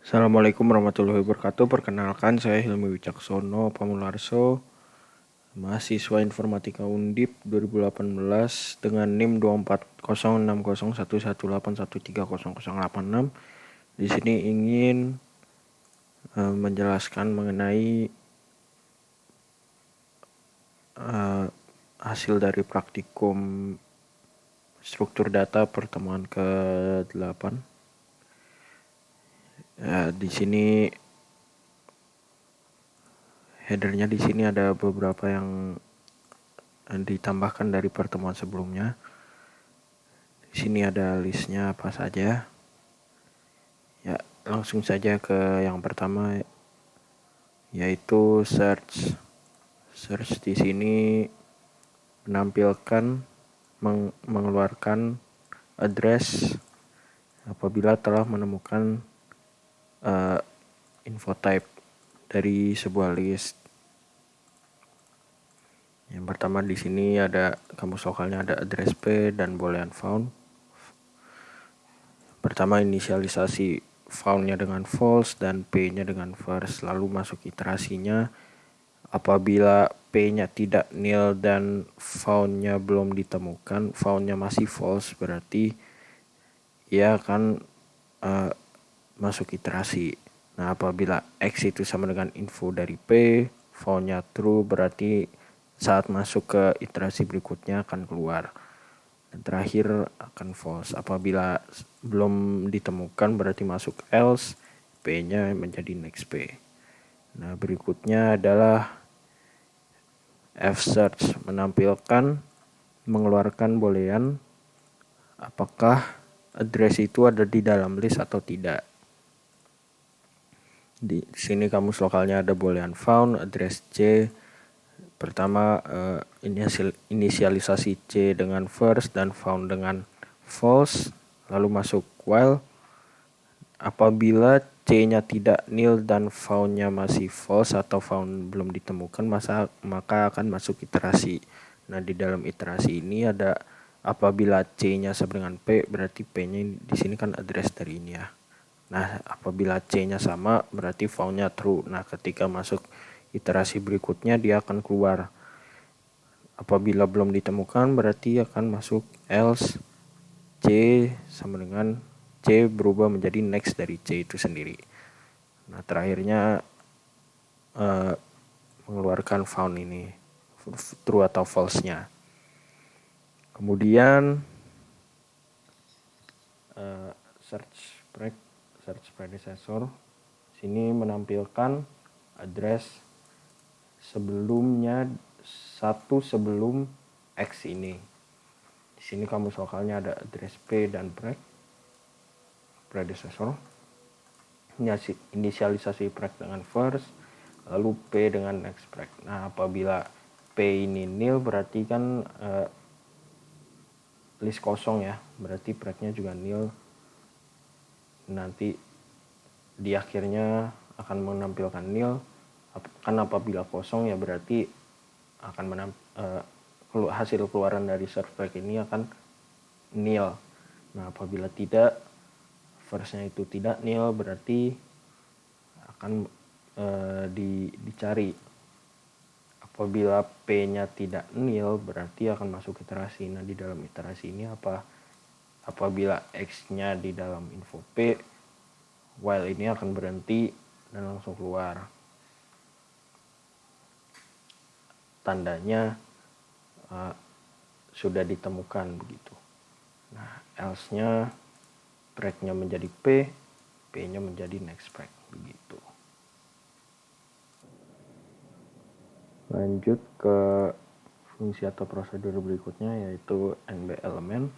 Assalamualaikum warahmatullahi wabarakatuh. Perkenalkan, saya Hilmi Wicaksono Pamularso, mahasiswa Informatika Undip 2018 dengan NIM 240601118130086. Di sini ingin menjelaskan mengenai hasil dari praktikum struktur data pertemuan ke-8. Di sini headernya di sini ada beberapa yang ditambahkan dari pertemuan sebelumnya. Di sini ada listnya apa saja. Ya, langsung saja ke yang pertama, yaitu search. Search di sini menampilkan mengeluarkan address apabila telah menemukan info type dari sebuah list. Yang pertama di sini ada kamus lokalnya, ada address P dan boolean found. Pertama inisialisasi found-nya dengan false dan P-nya dengan first, lalu masuk iterasinya. Apabila P-nya tidak nil dan found-nya belum ditemukan, found-nya masih false, berarti ia akan masuk iterasi. Nah, apabila X itu sama dengan info dari P, found-nya true, berarti saat masuk ke iterasi berikutnya akan keluar. Dan terakhir akan false. Apabila belum ditemukan berarti masuk else, P-nya menjadi next P. Nah, berikutnya adalah F-search, mengeluarkan boolean apakah address itu ada di dalam list atau tidak. Di sini kamus lokalnya ada boolean found, address C. Pertama inisialisasi C dengan first dan found dengan false, lalu masuk while. Apabila C-nya tidak nil dan found-nya masih false atau found belum ditemukan, maka akan masuk iterasi. Nah, di dalam iterasi ini ada apabila C-nya sama dengan P, berarti P-nya di sini kan address dari ini ya. Nah, apabila C-nya sama, berarti found-nya true. Nah, ketika masuk iterasi berikutnya, dia akan keluar. Apabila belum ditemukan, berarti akan masuk else. C sama dengan C berubah menjadi next dari C itu sendiri. Nah, terakhirnya mengeluarkan found ini, true atau false-nya. Kemudian search predecessor. Sini menampilkan address sebelumnya satu sebelum X ini. Di sini kamus lokalnya ada address P dan predecessor. Inisialisasi preg dengan first, lalu P dengan next preg. Nah, apabila P ini nil berarti kan list kosong ya, berarti pregnya juga nil. Nanti di akhirnya akan menampilkan nil. Kan apabila kosong ya berarti akan hasil keluaran dari search preg ini akan nil. Nah, apabila tidak, first-nya itu tidak nil, berarti akan dicari. Apabila P-nya tidak nil, berarti akan masuk iterasi. Nah, di dalam iterasi ini apabila X-nya di dalam info P, while ini akan berhenti dan langsung keluar. Tandanya sudah ditemukan begitu. Nah, else-nya preg-nya menjadi P, P-nya menjadi next preg begitu. Lanjut ke fungsi atau prosedur berikutnya, yaitu NB element.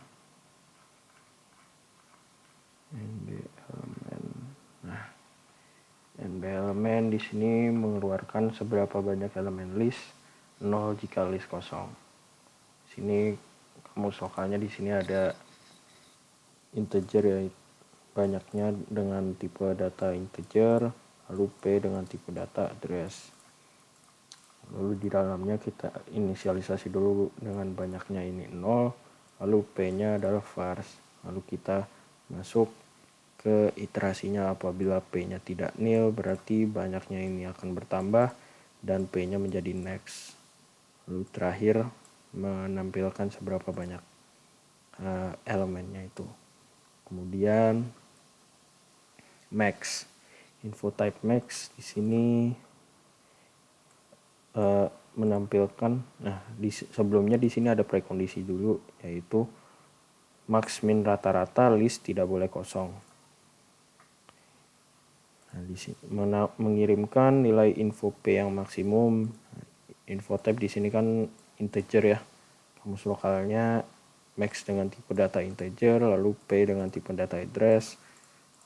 Nah, NB element di sini mengeluarkan seberapa banyak elemen list, 0 jika list kosong. Sini kamus lokalnya di sini ada integer ya, banyaknya dengan tipe data integer, lalu P dengan tipe data address. Lalu di dalamnya kita inisialisasi dulu dengan banyaknya ini 0, lalu P-nya adalah first. Lalu kita masuk ke iterasinya. Apabila P-nya tidak nil berarti banyaknya ini akan bertambah dan P-nya menjadi next. Lalu terakhir menampilkan seberapa banyak elemennya itu. Kemudian max, info type max di sini menampilkan, sebelumnya di sini ada prekondisi dulu, yaitu max min rata-rata list tidak boleh kosong. Nah, di sini mengirimkan nilai info P yang maksimum. Info type di sini kan integer ya. Kamus lokalnya max dengan tipe data integer, lalu P dengan tipe data address.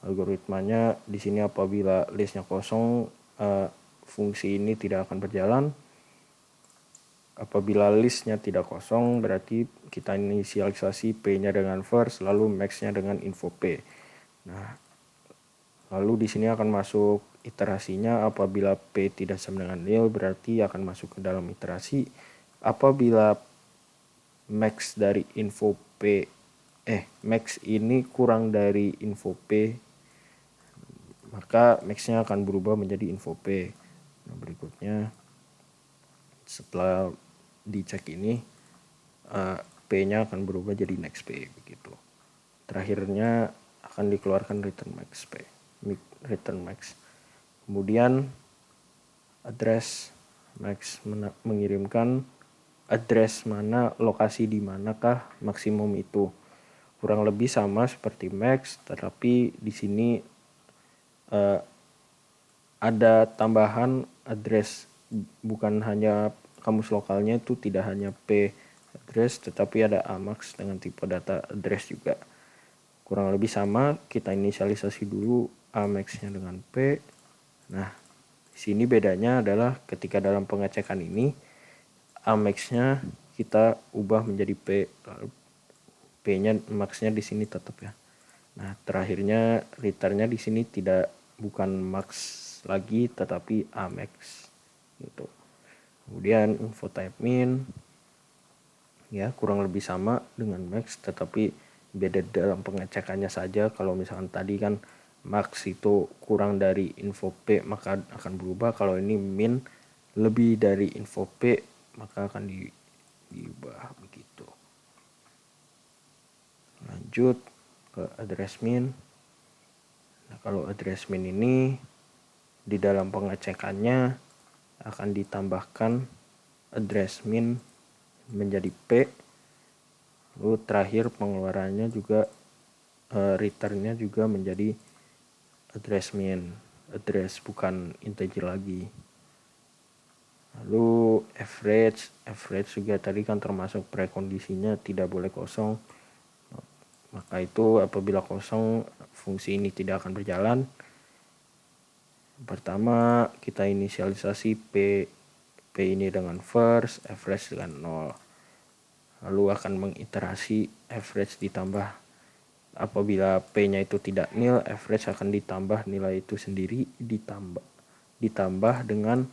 Algoritmanya di sini apabila listnya kosong, fungsi ini tidak akan berjalan. Apabila listnya tidak kosong berarti kita inisialisasi P-nya dengan first, lalu max-nya dengan info P. Nah, lalu di sini akan masuk iterasinya. Apabila P tidak sama dengan nil berarti akan masuk ke dalam iterasi. Apabila max dari info P max ini kurang dari info P, maka max-nya akan berubah menjadi info P. Nah, berikutnya setelah dicek ini P-nya akan berubah jadi next P begitu. Terakhirnya akan dikeluarkan return max. Kemudian address max mengirimkan address mana, lokasi di manakah maksimum itu. Kurang lebih sama seperti max, tetapi di sini ada tambahan address, bukan hanya kamus lokalnya itu tidak hanya P address, tetapi ada Amax dengan tipe data address juga. Kurang lebih sama, kita inisialisasi dulu Amax-nya dengan P. Nah, di sini bedanya adalah ketika dalam pengecekan ini Amax-nya kita ubah menjadi P, lalu P-nya max-nya di sini tetap ya. Nah, terakhirnya return-nya di sini bukan max lagi tetapi Amax gitu. Kemudian info type min ya kurang lebih sama dengan max, tetapi beda dalam pengecekannya saja. Kalau misalkan tadi kan max itu kurang dari info P maka akan berubah, kalau ini min lebih dari info P maka akan diubah begitu. Lanjut ke address min. Nah, kalau address min ini di dalam pengecekannya akan ditambahkan address min menjadi P. Lalu terakhir pengeluarannya juga returnnya juga menjadi address min, address bukan integer lagi. Lalu average juga tadi kan termasuk prekondisinya tidak boleh kosong. Maka itu apabila kosong fungsi ini tidak akan berjalan. Pertama kita inisialisasi P ini dengan first, average dengan 0. Lalu akan mengiterasi average ditambah. Apabila P-nya itu tidak nil, average akan ditambah nilai itu sendiri ditambah dengan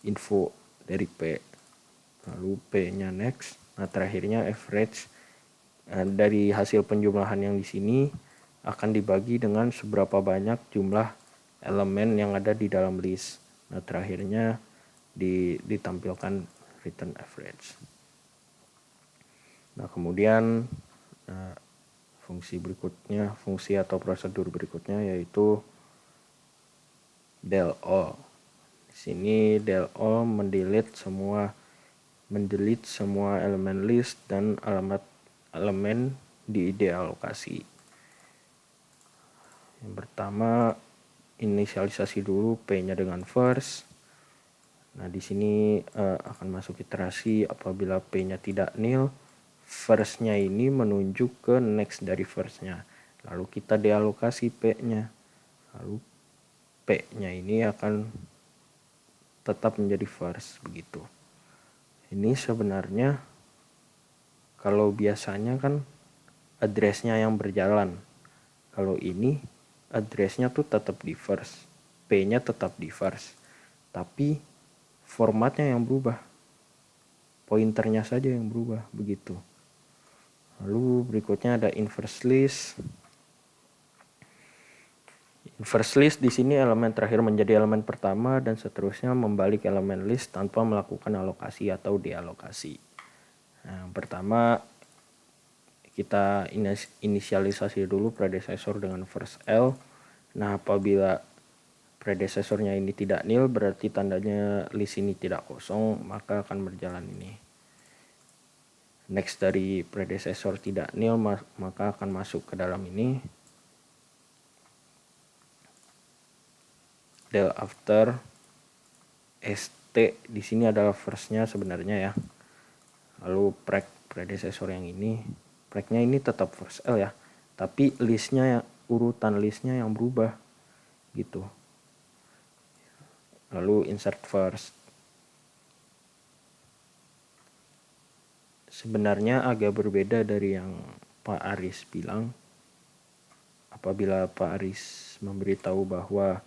info dari P. Lalu P-nya next. Nah, terakhirnya average dari hasil penjumlahan yang di sini akan dibagi dengan seberapa banyak jumlah elemen yang ada di dalam list. Nah, terakhirnya ditampilkan return average. Nah, kemudian fungsi atau prosedur berikutnya yaitu del all. Di sini del all mendelete semua elemen list dan alamat elemen di ide alokasi. Yang pertama inisialisasi dulu P-nya dengan first. Nah, di sini akan masuk iterasi. Apabila P-nya tidak nil, first-nya ini menunjuk ke next dari first-nya. Lalu kita dealokasi P-nya. Lalu P-nya ini akan tetap menjadi first begitu. Ini sebenarnya kalau biasanya kan address-nya yang berjalan. Kalau ini address-nya tuh tetap di first, P-nya tetap di first, tapi formatnya yang berubah, pointernya saja yang berubah begitu. Lalu berikutnya ada inverse list. Inverse list di sini elemen terakhir menjadi elemen pertama dan seterusnya membalik elemen list tanpa melakukan alokasi atau dealokasi. Nah, yang pertama kita inisialisasi dulu predecessor dengan first L. Nah, apabila predecesornya ini tidak nil berarti tandanya list ini tidak kosong, maka akan berjalan ini. Next dari predecessor tidak nil maka akan masuk ke dalam ini. Del after st di sini adalah first-nya sebenarnya ya. Lalu predecessor yang ini, nya ini tetap first L ya, tapi listnya urutan listnya yang berubah gitu. Lalu insert first. Sebenarnya agak berbeda dari yang Pak Aris bilang. Apabila Pak Aris memberitahu bahwa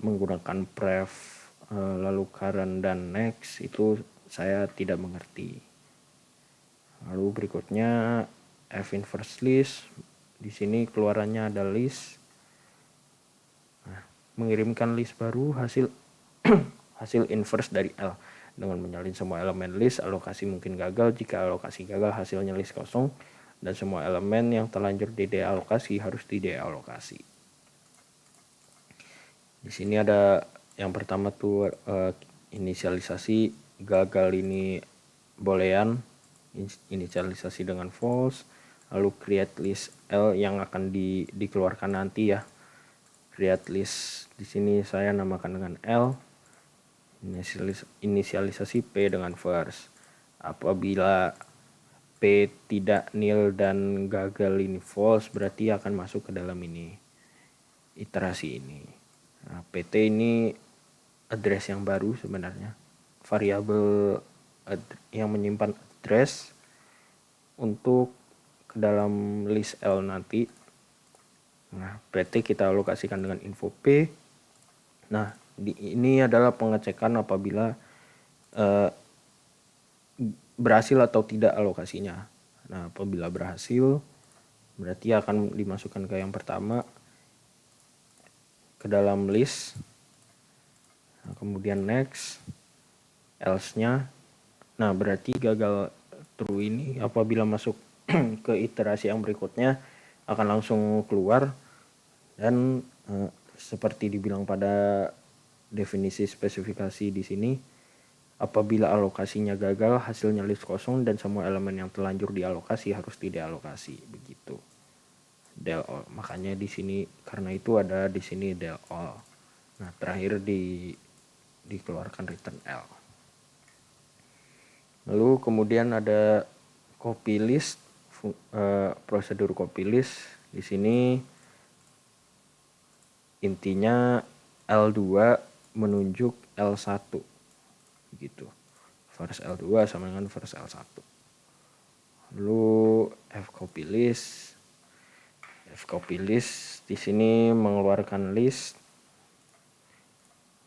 menggunakan pref lalu current dan next, itu saya tidak mengerti. Lalu berikutnya f inverse list. Di sini keluarannya ada list. Nah, mengirimkan list baru hasil hasil inverse dari L dengan menyalin semua elemen list. Alokasi mungkin gagal. Jika alokasi gagal hasilnya list kosong dan semua elemen yang terlanjur di dealokasi harus di dealokasi. Di sini ada yang pertama tuh inisialisasi gagal ini boolean, inisialisasi dengan false, lalu create list L yang akan dikeluarkan nanti ya. Create list di sini saya namakan dengan L, inisialisasi P dengan first. Apabila P tidak nil dan gagal ini false berarti akan masuk ke dalam ini iterasi ini. Nah, PT ini address yang baru sebenarnya, variabel yang menyimpan address untuk ke dalam list L nanti. Nah, PT kita alokasikan dengan info P. Nah, ini adalah pengecekan apabila berhasil atau tidak alokasinya. Nah, apabila berhasil berarti akan dimasukkan ke yang pertama ke dalam list. Nah, kemudian next, else-nya. Nah, berarti gagal true ini apabila masuk ke iterasi yang berikutnya akan langsung keluar dan seperti dibilang pada definisi spesifikasi di sini, apabila alokasinya gagal hasilnya list kosong dan semua elemen yang terlanjur dialokasi harus didealokasi begitu. Del all. Makanya di sini karena itu ada di sini del all. Nah, terakhir dikeluarkan return L. Lalu kemudian ada copy list, prosedur copy list. Di sini intinya L2 menunjuk L1 gitu. First L2 sama dengan first L1. Lalu fcopy list di sini mengeluarkan list,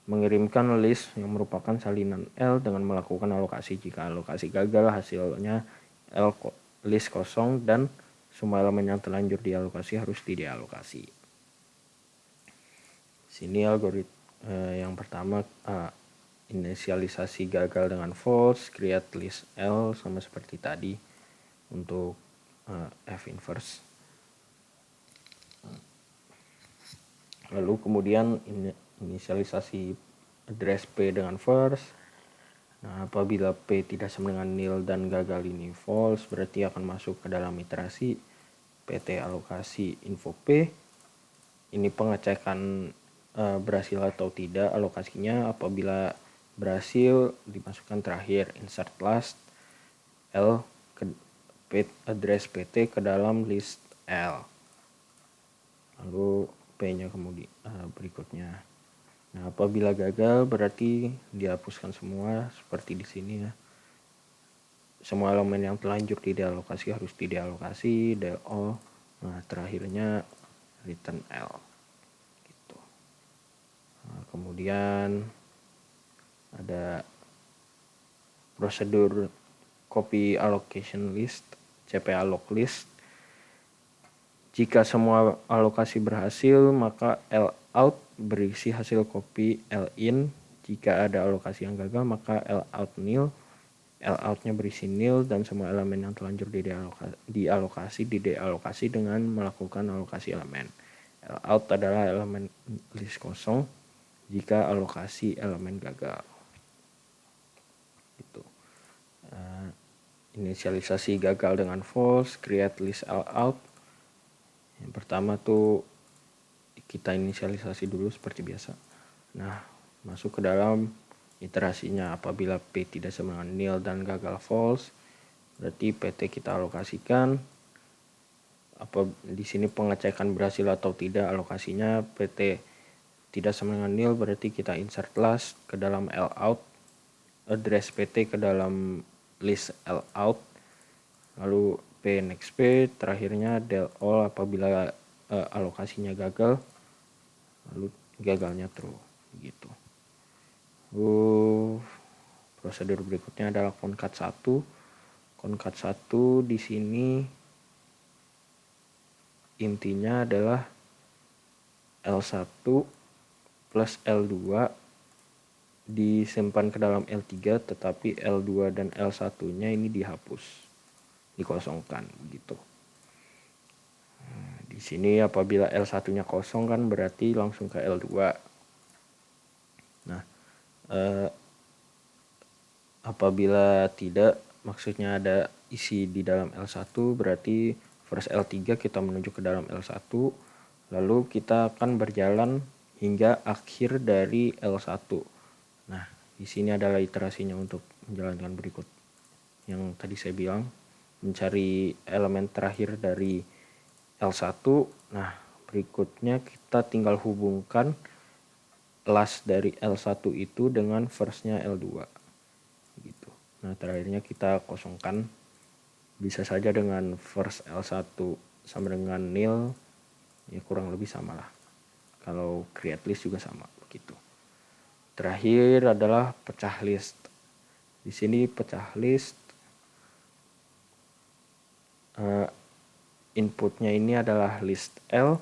mengirimkan list yang merupakan salinan L dengan melakukan alokasi. Jika alokasi gagal hasilnya L list kosong dan semua elemen yang terlanjur dialokasi harus didealokasi. Sini algoritma yang pertama inisialisasi gagal dengan false, create list L sama seperti tadi untuk F inverse. Lalu kemudian inisialisasi address P dengan first. Nah, apabila P tidak sama dengan nil dan gagal ini false berarti akan masuk ke dalam iterasi PT alokasi info P. Ini pengecekan berhasil atau tidak alokasinya. Apabila berhasil dimasukkan terakhir insert last L ke address PT ke dalam list L. Lalu P-nya kemudian berikutnya. Nah, apabila gagal berarti dihapuskan semua seperti di sini ya. Semua elemen yang terlanjur didealokasi harus didealokasi, del all. Nah, terakhirnya return L. Gitu. Nah, kemudian ada prosedur copy allocation list, CP alloc list. Jika semua alokasi berhasil, maka L-out berisi hasil copy L-in. Jika ada alokasi yang gagal, maka L-out nil. L-out-nya berisi nil dan semua elemen yang terlanjur dialokasi dengan melakukan alokasi elemen. L-out adalah elemen list kosong jika alokasi elemen gagal. Gitu. Inisialisasi gagal dengan false, create list L-out. Yang pertama tuh kita inisialisasi dulu seperti biasa. Nah, masuk ke dalam iterasinya. Apabila P tidak sama dengan nil dan gagal false, berarti PT kita alokasikan. Di sini pengecekan berhasil atau tidak alokasinya. PT tidak sama dengan nil, berarti kita insert last ke dalam L-out, address PT ke dalam list L-out, lalu P next P, terakhirnya del all apabila alokasinya gagal, lalu gagalnya true gitu. Prosedur berikutnya adalah concat 1. Concat 1 di sini intinya adalah L1 plus L2 disimpan ke dalam L3, tetapi L2 dan L1-nya ini dihapus, dikosongkan gitu. Di sini apabila L1-nya kosong kan berarti langsung ke L2. Nah, apabila tidak, maksudnya ada isi di dalam L1, berarti first L3 kita menuju ke dalam L1, lalu kita akan berjalan hingga akhir dari L1. Nah, di sini adalah iterasinya untuk menjalankan berikut. Yang tadi saya bilang, mencari elemen terakhir dari L1. Nah, berikutnya kita tinggal hubungkan last dari L1 itu dengan firstnya L2. Gitu. Nah, terakhirnya kita kosongkan. Bisa saja dengan first L1 sama dengan nil, ya kurang lebih sama lah. Kalau create list juga sama begitu. Terakhir adalah pecah list. Di sini pecah list inputnya ini adalah list L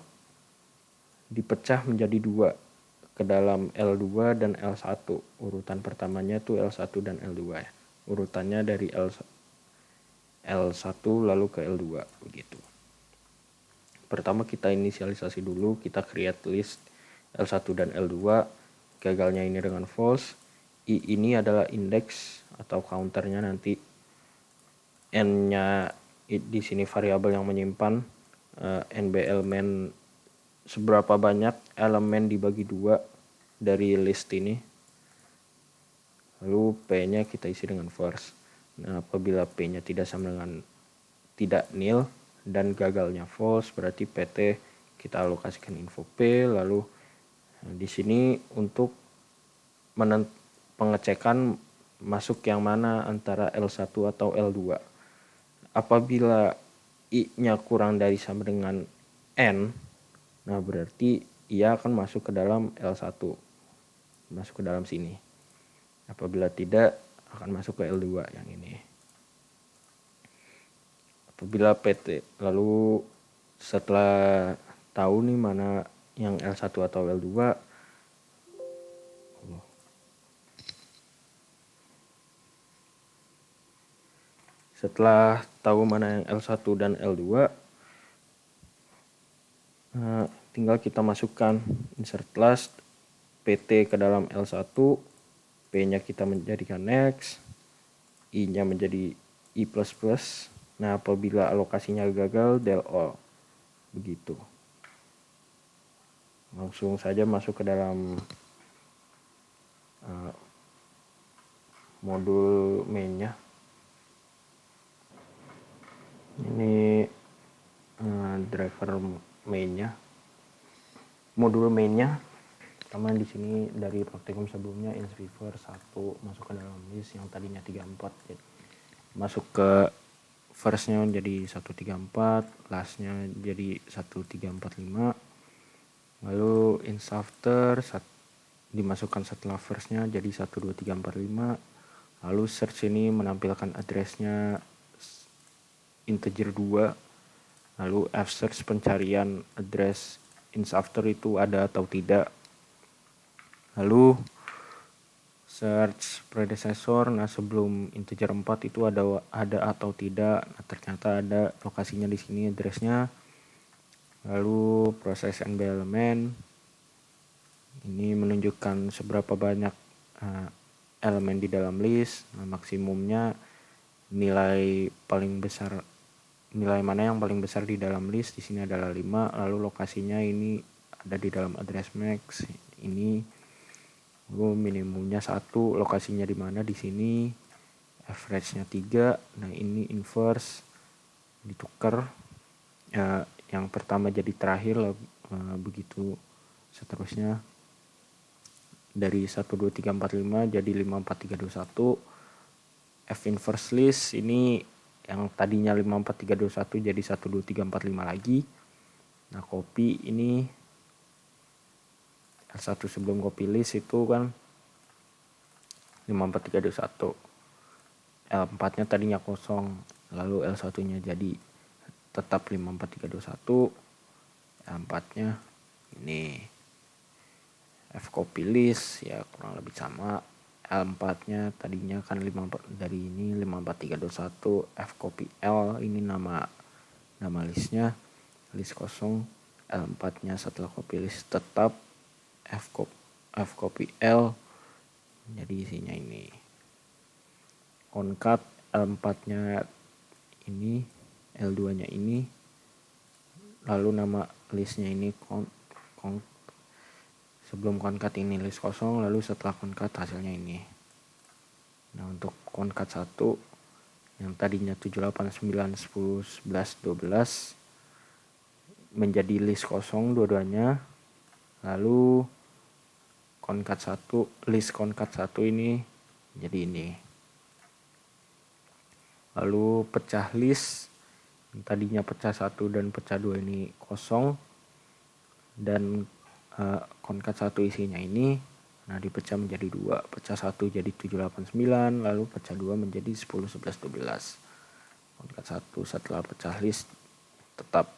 dipecah menjadi 2 ke dalam L2 dan L1. Urutan pertamanya tuh L1 dan L2 ya. Urutannya dari L1 lalu ke L2 begitu. Pertama kita inisialisasi dulu, kita create list L1 dan L2. Gagalnya ini dengan false. I ini adalah index atau counternya nanti. N-nya di sini variabel yang menyimpan NB elemen, seberapa banyak elemen dibagi 2 dari list ini. Lalu P-nya kita isi dengan first. Nah, apabila P-nya tidak sama dengan tidak nil dan gagalnya false, berarti PT kita alokasikan info P. Lalu di sini untuk pengecekan masuk yang mana antara L1 atau L2. Apabila I-nya kurang dari sama dengan N, nah berarti ia akan masuk ke dalam L1, masuk ke dalam sini. Apabila tidak, akan masuk ke L2 yang ini. Apabila PT, lalu setelah tahu nih mana yang L1 atau L2, setelah tahu mana yang L1 dan L2, tinggal kita masukkan insert last PT ke dalam L1, P-nya kita menjadikan next, I-nya menjadi I++. Nah, apabila alokasinya gagal, del all. Begitu. Langsung saja masuk ke dalam modul main-nya. Ini driver main-nya. Modul main-nya. Pertama di sini dari praktikum sebelumnya InSweeper 1 masuk ke dalam list yang tadinya 34. Jadi masuk ke first-nya jadi 134, last-nya jadi 1345. Lalu insafter dimasukkan setelah first-nya jadi 12345. Lalu search ini menampilkan address-nya integer 2. Lalu F-search pencarian address ins after itu ada atau tidak. Lalu search predecessor, nah sebelum integer 4 itu ada atau tidak. Nah, ternyata ada, lokasinya di sini addressnya. Lalu proses nb element ini menunjukkan seberapa banyak elemen di dalam list. Nah, maksimumnya nilai mana yang paling besar di dalam list di sini adalah 5. Lalu lokasinya ini ada di dalam address max ini. Lalu minimumnya 1, lokasinya di mana di sini. Average-nya 3. Nah, ini inverse ditukar. Yang pertama jadi terakhir, begitu seterusnya. Dari 1 2 3 4 5 jadi 5 4 3 2 1. F inverse list ini yang tadinya 5 4 3 2 1 jadi 1 2 3 4 5 lagi. Nah, copy ini L1 sebelum copy list itu kan 5 4 3 2 1. L4-nya tadinya kosong, lalu L1-nya jadi tetap 5 4 3 2 1. L4-nya ini F copy list ya kurang lebih sama. L4-nya tadinya kan 5 dari ini 5 4 3 2 1. F copy L ini nama listnya, list kosong. L4-nya setelah copy list tetap F copy L, jadi isinya ini. Concat L4-nya ini, L2-nya ini, lalu nama listnya ini sebelum concat ini list kosong, lalu setelah concat hasilnya ini. Nah, untuk concat 1 yang tadinya 7 8 9 10 11 12 menjadi list kosong dua-duanya. Lalu concat 1, list concat 1 ini jadi ini. Lalu pecah list yang tadinya pecah 1 dan pecah 2 ini kosong, dan concat 1 isinya ini. Nah, dipecah menjadi 2. Pecah 1 jadi 7 8 9, lalu pecah 2 menjadi 10 11 12. Concat 1 setelah pecah list tetap.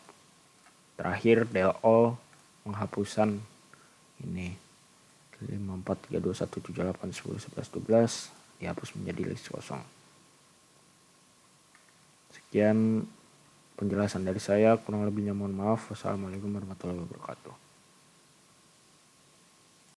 Terakhir del all penghapusan ini 5 4 3 2 1 7 8 10 11 12 dihapus menjadi list kosong. Sekian penjelasan dari saya, kurang lebihnya mohon maaf. Wassalamualaikum warahmatullahi wabarakatuh.